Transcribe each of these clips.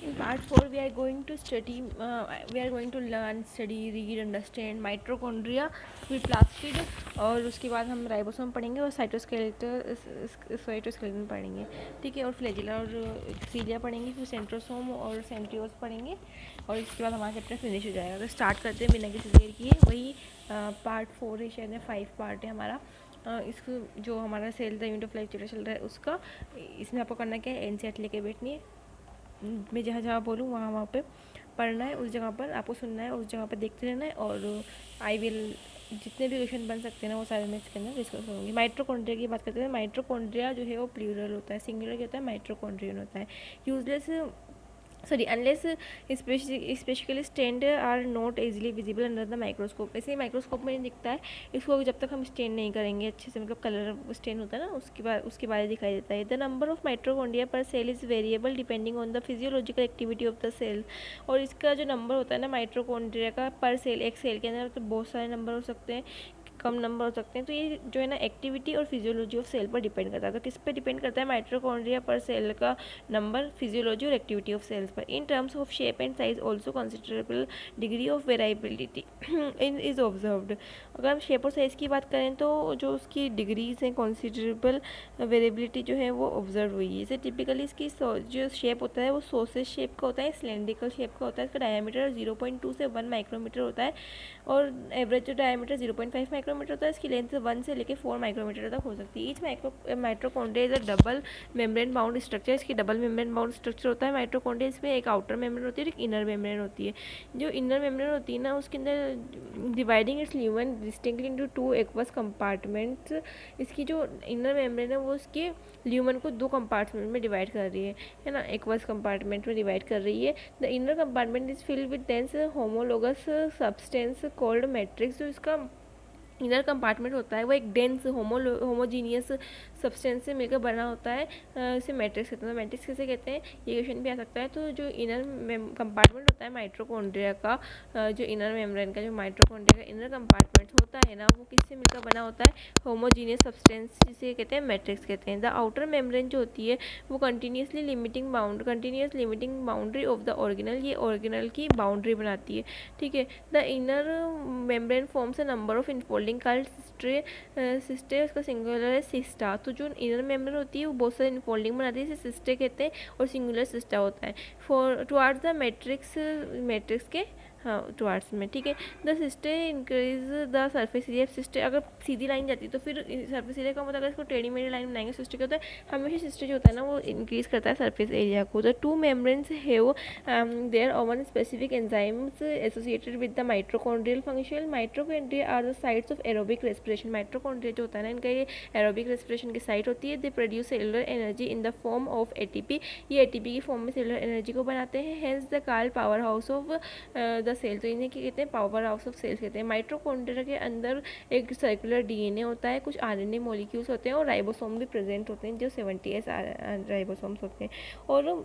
In part 4, we are going to study, we are going to learn, study, read, understand mitochondria with plastid, और उसके बाद हम ribosome पढ़ेंगे और cytoskeleton पढ़ेंगे, ठीक है। और फ्लैजिला और सीलिया पढ़ेंगे, फिर सेंट्रोसोम और सेंट्रियोल्स पढ़ेंगे, और इसके बाद हमारा चैप्टर फिनिश हो जाएगा। तो स्टार्ट करते हैं बिना किसी देर किए। वही पार्ट 4 है, शायद 5 पार्ट है हमारा। इसको जो हमारा cell the unit of life चल रहा है उसका, इसमें आपको करना क्या है, एनसीईआरटी लेके बैठनी है। मैं जहाँ जहाँ बोलूँ वहाँ वहाँ पे पढ़ना है, उस जगह पर आपको सुनना है और उस जगह पर देखते रहना है। और आई विल जितने भी क्वेश्चन बन सकते हैं ना वो सारे मैं इसके अंदर डिस्कस करूँगी। माइट्रोकॉन्ड्रिया की बात करते हैं। माइट्रोकॉन्ड्रिया जो है वो प्लूरल होता है, सिंगुलर क्या होता है, माइट्रोकॉन्ड्रियन होता है। Useless unless specifically stained are not easily visible under the microscope. ऐसे ही माइक्रोस्कोप में नहीं दिखता है, इसको जब तक हम स्टेन नहीं करेंगे अच्छे से, मतलब कलर स्टेन होता है ना, उसके बाद दिखाई देता है। द नंबर ऑफ माइट्रोकॉन्ड्रिया पर cell is variable depending on the physiological activity of the cell. और इसका जो नंबर होता है ना माइट्रोकॉन्ड्रिया का पर सेल, एक सेल के अंदर तो बहुत सारे नंबर हो सकते हैं, कम नंबर हो सकते हैं। तो ये जो है ना एक्टिविटी और फिजियोलॉजी ऑफ सेल पर डिपेंड करता है। तो किस पे डिपेंड करता है, माइट्रोकॉन्ड्रिया पर सेल का नंबर, फिजियोलॉजी और एक्टिविटी ऑफ सेल्स पर। In terms of shape and size also considerable degree of variability in is observed. अगर हम शेप और साइज़ की बात करें तो जो उसकी डिग्रीज हैं, कंसिडरेबल वेरिएबिलिटी जो है वो ऑब्जर्व हुई है। जैसे टिपिकली इसकी जो शेप होता है वो सोसेज शेप का होता है, सिलेंड्रिकल शेप का होता है। इसका डायमीटर 0.2 से 1 माइक्रोमीटर होता है, और एवरेज जो डायमीटर 0.5 माइक्रोमीटर होता है। इसकी लेंथ 1 से लेकर 4 माइक्रोमीटर तक हो सकती है। Each mitochondria is a double membrane bound structure. इसकी डबल मेम्ब्रेन बाउंड स्ट्रक्चर होता है माइट्रोकॉन्ड्रिया। इसमें एक आउटर मेम्ब्रेन होती है और एक इनर मेम्ब्रेन होती है। जो इनर मेम्ब्रेन होती है ना, उसके अंदर dividing it's lumen distinctly into 2 aqueous compartments. इसकी जो इनर मेम्ब्रेन है वो उसके ल्यूमन को 2 कंपार्टमेंट में डिवाइड कर रही है ना, एक्वस कंपार्टमेंट में डिवाइड कर रही है। The inner compartment is filled with dense homologous substance called matrix. जो इसका इनर कंपार्टमेंट होता है वो एक डेंस होमोजीनियस सब्सटेंस से मिलकर बना होता है, इसे मैट्रिक्स कहते हैं। मैट्रिक्स किसे कहते हैं, ये क्वेश्चन भी आ सकता है। तो जो इनर कंपार्टमेंट होता है माइट्रोकॉन्ड्रिया का, जो इनर मेम्ब्रेन का, जो माइट्रोकॉन्ड्रिया का इनर कंपार्टमेंट होता है ना, वो किससे मिलकर बना होता है, होमोजीनियस सब्सटेंस, जिसे कहते हैं मैट्रिक्स कहते हैं। द आउटर मेम्ब्रेन जो होती है वो continuous limiting boundary of the organelle, ये ऑर्गेनल की बाउंड्री बनाती है, ठीक है। The inner membrane forms a number of infolding called cristae, उसका सिंगुलर है सिस्टा। तो जो इनर मेम्ब्रेन होती है वो बहुत सारे इनफोल्डिंग बनाती है, इसे सिस्टे कहते हैं, और सिंगुलर सिस्टा होता है। फॉर टुवार्ड्स द मैट्रिक्स के, हाँ टुवार्ड्स में, ठीक है। The cristae increase the surface area. Cristae अगर सीधी लाइन जाती है तो फिर सर्फेस एरिया का मतलब, अगर इसको टेढ़ी मेढ़ी लाइन बनाएंगे सिस्टे क्या होता है, हमेशा सिस्टे जो होता है ना वो इंक्रीज करता है सर्फेस एरिया को। The two membranes have their own specific enzymes associated with the mitochondrial function. Mitochondria are the sites of aerobic respiration. Mitochondria जो होता है ना, इनका ये एरोबिक रेस्पिरेशन की साइट होती है। They produce cellular energy in the form of ATP. ये एटीपी की फॉर्म में सेलुलर एनर्जी को बनाते हैं। Hence the call powerhouse of the cell. तो इन्हें क्या कहते हैं, पावर हाउस ऑफ सेल्स कहते हैं। माइट्रोकॉन्ड्रिया के अंदर एक सर्कुलर डीएनए होता है, कुछ आरएनए मॉलिक्यूल्स होते हैं, और राइबोसोम भी प्रेजेंट होते हैं, जो 70S राइबोसोम्स होते हैं। और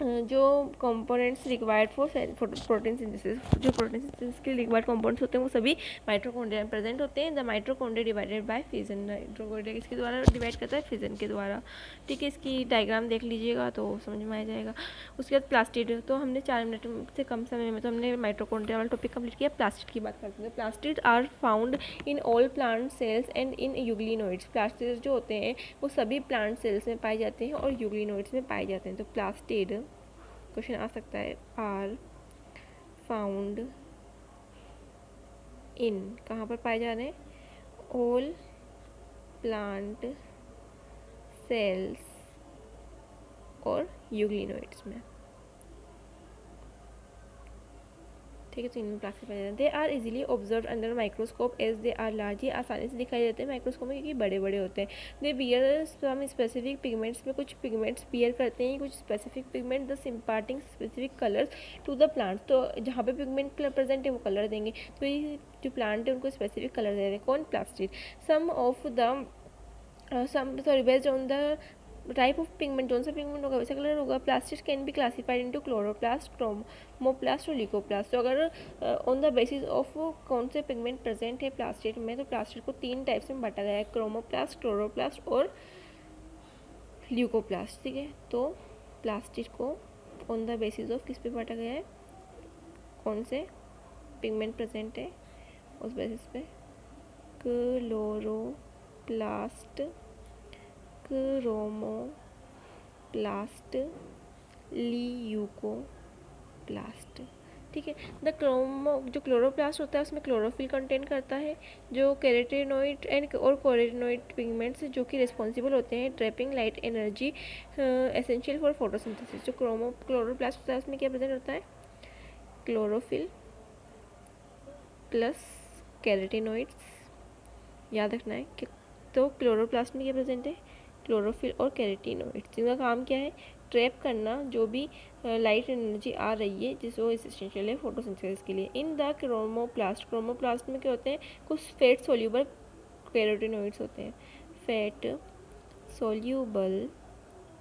जो components required for protein synthesis, जो प्रोटीन सिंथेसिस के रिक्वायर्ड कंपोनेंट्स होते हैं वो सभी माइट्रोकॉन्ड्रिया में प्रेजेंट होते हैं। The mitochondria divided by fission. Mitochondria किसके द्वारा डिवाइड करता है, फिजन के द्वारा, ठीक है। इसकी डायग्राम देख लीजिएगा तो समझ में आ जाएगा। उसके बाद प्लास्टिड, तो हमने 4 मिनट से कम समय में तो हमने माइट्रोकॉन्ड्रिया वाला टॉपिक कंप्लीट किया। प्लास्टिड की बात करते हैं। Plastid are found in all plant cells and in euglenoids. Plastid जो होते हैं वो सभी प्लांट सेल्स में पाए जाते हैं और यूग्लिनोइड्स में पाए जाते हैं। तो प्लास्टिड क्वेश्चन आ सकता है, आर फाउंड इन, कहाँ पर पाए जा रहे हैं, ऑल प्लांट सेल्स और यूग्लिनोइड्स में, ठीक है। तो इनमें प्लास्टिक पाए जाते हैं। They are easily observe under microscope as they are large. ये आसानी से दिखाई देते हैं माइक्रोस्कोप में क्योंकि बड़े बड़े होते हैं। They bear some specific pigments, में कुछ पिगमेंट्स बियर करते हैं, कुछ specific pigment, thus imparting specific colours to the plants. तो जहाँ पे पिगमेंट प्रेजेंट है वो कलर देंगे, तो ये जो प्लांट है उनको स्पेसिफिक कलर दे रहे हैं। कौन, plastid. Some of the based on the type of pigment, कौन सा पिगमेंट होगा वैसा कलर होगा। Plastid can be classified into chloroplast, chromoplast और ल्यूकोप्लास्ट। तो अगर ऑन द बेसिस ऑफ कौन से पिगमेंट प्रेजेंट है प्लास्टिड में, तो प्लास्टिड को 3 टाइप्स में बांटा गया है, क्रोमोप्लास्ट, क्लोरोप्लास्ट और ल्यूकोप्लास्ट, ठीक है। तो प्लास्टिड को ऑन द बेसिस ऑफ किस पे बांटा गया है, कौन से पिगमेंट प्रेजेंट है उस बेसिस पे, क्लोरोप्लास्ट, क्रोमोप्लास्ट, ल्यूकोप्लास्ट। ठीक है। जो क्लोरोप्लास्ट होता है उसमें क्लोरोफिल कंटेन करता है, जो कैरोटीनॉइड एंड और कैरोटीनॉइड पिगमेंट्स जो कि रिस्पॉन्सिबल होते हैं trapping light energy essential for photosynthesis. जो क्लोरोप्लास्ट होता है उसमें क्या प्रेजेंट होता है, क्लोरोफिल प्लस कैरोटीनॉइड्स, याद रखना है कि तो क्लोरोप्लास्ट में क्या प्रेजेंट है, क्लोरोफिल और कैरोटीनॉइड्स। जिनका काम क्या है, ट्रैप करना जो भी लाइट एनर्जी आ रही है जिसको एसेंशियल है फोटोसिंथेसिस के लिए। इन द क्रोमोप्लास्ट में क्या होते हैं, कुछ फैट सोल्यूबल कैरोटीनॉइड्स होते हैं, फैट सोल्यूबल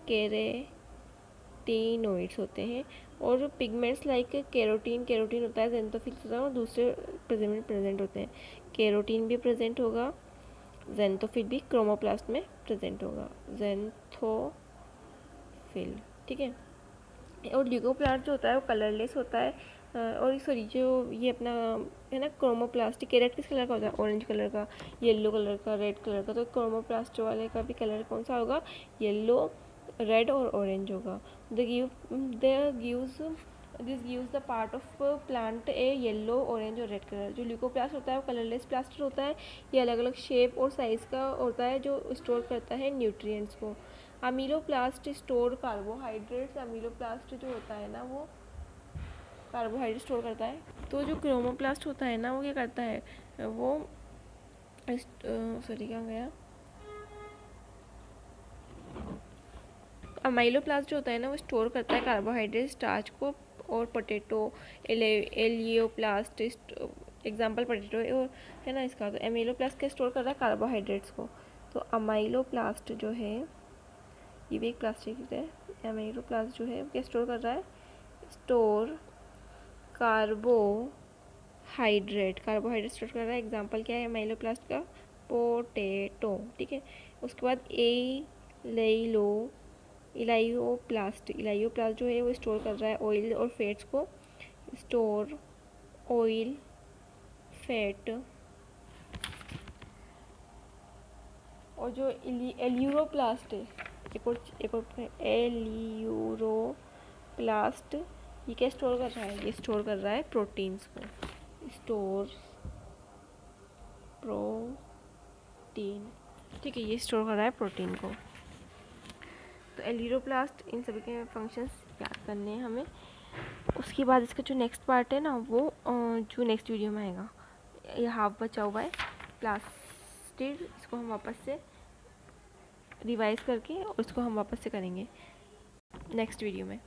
कैरोटीनॉइड्स होते हैं। और पिगमेंट्स लाइक कैरोटीन होता है, ज़ेनथोफिल होता है और दूसरे प्रेजेंट होते हैं। कैरोटीन भी प्रेजेंट होगा, ज़ेनथोफिल भी क्रोमोप्लास्ट में प्रेजेंट होगा, ज़ेनथोफिल। ठीक है। और ल्यूकोप्लास्ट जो होता है वो कलरलेस होता है, और सॉरी जो ये अपना है ना क्रोमोप्लास्ट, कैरेट किस कलर का होता है, ऑरेंज कलर का, येलो कलर का, रेड कलर का। तो क्रोमोप्लास्ट वाले का भी कलर कौन सा होगा, येलो, रेड और ऑरेंज होगा। This gives the part of plant A yellow, orange और रेड कलर। जो ल्यूकोप्लास्ट होता है वो कलरलेस प्लास्टर होता है, ये अलग अलग शेप और साइज़ का होता है जो स्टोर करता है न्यूट्रिएंट्स को। अमीलोप्लास्ट स्टोर कार्बोहाइड्रेट्स, अमीलोप्लास्ट जो होता है ना वो कार्बोहाइड्रेट स्टोर करता है। तो जो क्रोमोप्लास्ट होता है ना वो क्या करता है, वो सॉरी क्या गया, अमाइलोप्लास्ट जो होता है ना वो स्टोर करता है कार्बोहाइड्रेट, स्टार्च को और पोटैटो। एलियोप्लास्ट एग्जाम्पल पोटैटो है ना इसका। तो एमिलोप्लास्ट क्या स्टोर कर रहा है, कार्बोहाइड्रेट्स को। तो अमाइलोप्लास्ट जो है ये भी एक प्लास्टिक है। एमिलोप्लास्ट जो है क्या स्टोर कर रहा है, स्टोर कार्बोहाइड्रेट स्टोर कर रहा है। एग्जाम्पल क्या है एमिलोप्लास्ट का, पोटैटो। ठीक है। उसके बाद इलाइयोप्लास्ट जो है वो स्टोर कर रहा है ऑयल और फैट्स को, स्टोर ऑयल, फैट। और जो एल्यूरोप्लास्ट है, एक और एल्यूरोप्लास्ट, ये क्या स्टोर कर रहा है, ये स्टोर कर रहा है प्रोटीन्स को, स्टोर प्रोटीन। ठीक है, ये स्टोर कर रहा है प्रोटीन को। तो एल्यूरोप्लास्ट, इन सभी के फंक्शंस याद करने हैं हमें। उसके बाद इसका जो नेक्स्ट पार्ट है ना वो जो नेक्स्ट वीडियो में आएगा, ये हाफ बचा हुआ है प्लास्टिड, इसको हम वापस से रिवाइज करके और इसको हम वापस से करेंगे नेक्स्ट वीडियो में।